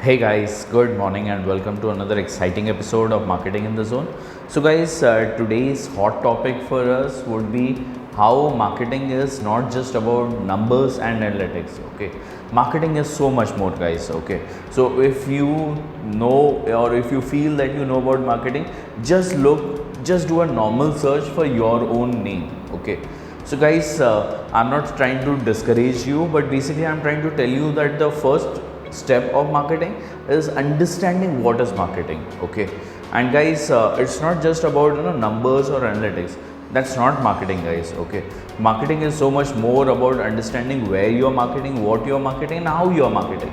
Hey guys, good morning and welcome to another exciting episode of Marketing in the Zone. So, guys, today's hot topic for us would be how marketing is not just about numbers and analytics. Okay, marketing is so much more, guys. Okay, so if you know or if you feel that you know about marketing, just do a normal search for your own name. Okay, so guys, I'm not trying to discourage you, but basically, I'm trying to tell you that the first step of marketing is understanding what is marketing. Okay, and guys, it's not just about numbers or analytics. That's not marketing, guys. Okay, marketing is so much more about understanding where you're marketing, what you're marketing, and how you're marketing.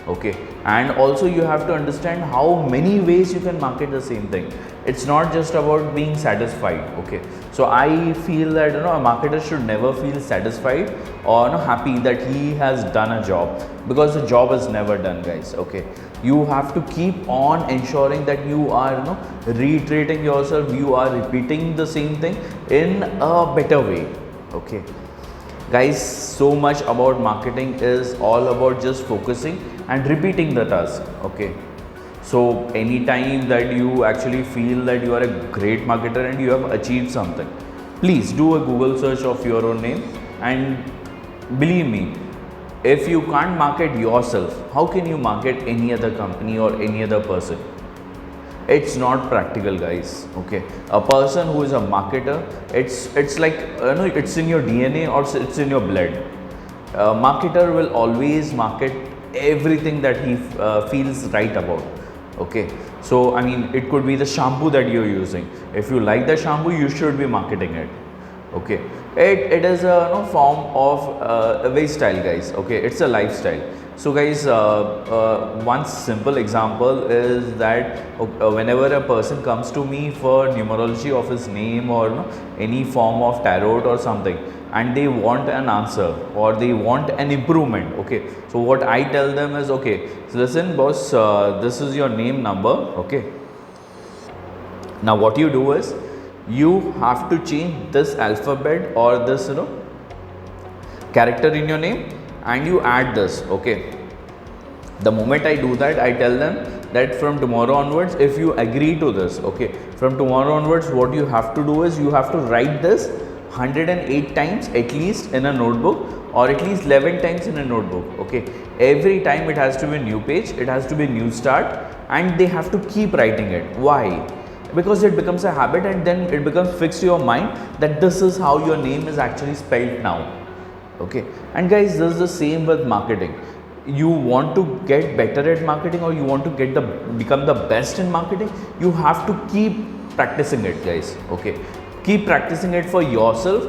Okay, and also you have to understand how many ways you can market the same thing. It's not just about being satisfied. Okay, so I feel that a marketer should never feel satisfied or happy that he has done a job, because the job is never done, guys. Okay, you have to keep on ensuring that you are reiterating yourself, you are repeating the same thing in a better way. Okay, guys, so much about marketing is all about just focusing and repeating the task. Okay, so anytime that you actually feel that you are a great marketer and you have achieved something, please do a Google search of your own name. And believe me, if you can't market yourself, how can you market any other company or any other person? It's not practical, guys. Okay, a person who is a marketer, it's like it's in your DNA or it's in your blood. A marketer will always market everything that he feels right about. Okay, so I mean, it could be the shampoo that you're using. If you like the shampoo, you should be marketing it. Okay, it is a form of a way style, guys. Okay, it's a lifestyle. So guys, one simple example is that whenever a person comes to me for numerology of his name or any form of tarot or something, and they want an answer or they want an improvement. Okay, so what I tell them is, okay, so listen boss, this is your name number. Okay, now what you do is you have to change this alphabet or this character in your name, and you add this. Okay, the moment I do that, I tell them that from tomorrow onwards, if you agree to this, okay, from tomorrow onwards, what you have to do is you have to write this 108 times at least in a notebook, or at least 11 times in a notebook. Okay, every time it has to be a new page, it has to be a new start, and they have to keep writing it. Why? Because it becomes a habit, and then it becomes fixed to your mind that this is how your name is actually spelled now. Okay, and guys, this is the same with marketing. You want to get better at marketing, or you want to become the best in marketing, you have to keep practicing it, guys. Okay, keep practicing it for yourself,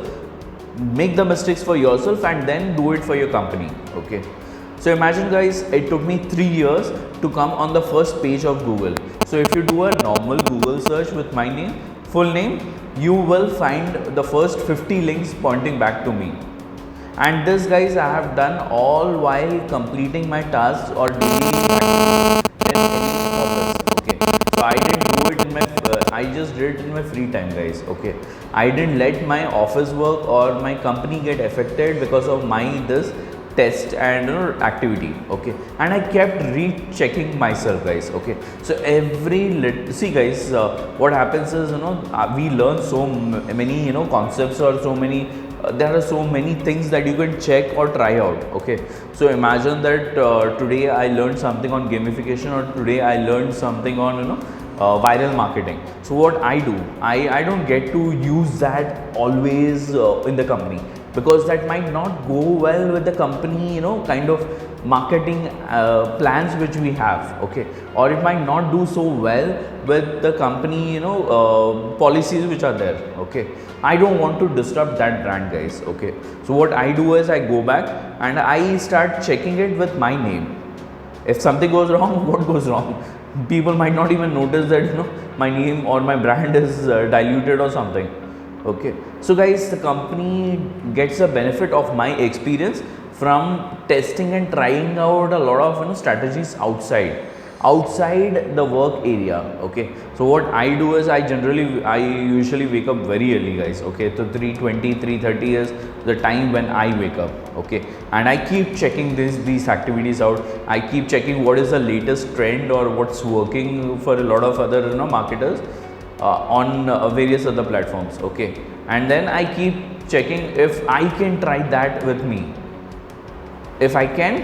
make the mistakes for yourself, and then do it for your company. Okay, so imagine, guys, it took me 3 years to come on the first page of Google. So if you do a normal Google search with my name, full name, you will find the first 50 links pointing back to me. And this, guys, I have done all while completing my tasks or daily activities in any office. Okay, so I didn't do it in my I just did it in my free time, guys. Okay, I didn't let my office work or my company get affected because of my this test and activity. Okay, and I kept rechecking myself, guys. Okay, so see, guys, what happens is we learn so many concepts, or so many there are so many things that you can check or try out. Okay, so imagine that today I learned something on gamification, or today I learned something on viral marketing. So what I do, I don't get to use that always in the company, because that might not go well with the company kind of marketing plans which we have. Okay, or it might not do so well with the company policies which are there. Okay, I don't want to disrupt that brand, guys. Okay, so what I do is I go back and I start checking it with my name. If something goes wrong, what goes wrong? People might not even notice that my name or my brand is diluted or something. Okay, so guys, the company gets a benefit of my experience from testing and trying out a lot of strategies outside. outside the work area. Okay, so what I do is I usually wake up very early, guys. Okay, so 3:20 3:30 is the time when I wake up. Okay, and I keep checking these activities out. I keep checking what is the latest trend or what's working for a lot of other marketers on various other platforms. Okay, and then I keep checking if I can try that with me. If I can,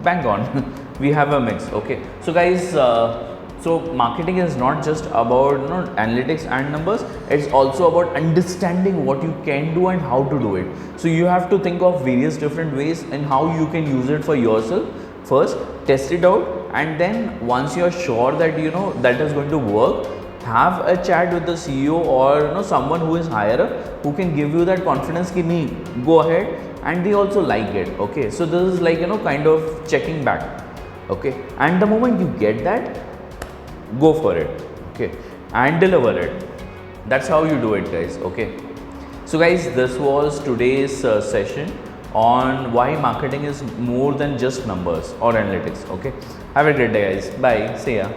bang on. We have a mix. Okay, so guys, so marketing is not just about analytics and numbers. It's also about understanding what you can do and how to do it. So you have to think of various different ways and how you can use it for yourself. First, test it out, and then once you're sure that that is going to work, have a chat with the CEO or someone who is higher up, who can give you that confidence ki nahi, go ahead, and they also like it. Okay, so this is like kind of checking back. Okay, and the moment you get that, go for it. Okay, and deliver it. That's how you do it, guys. Okay, so guys, this was today's session on why marketing is more than just numbers or analytics. Okay, have a great day, guys. Bye, see ya.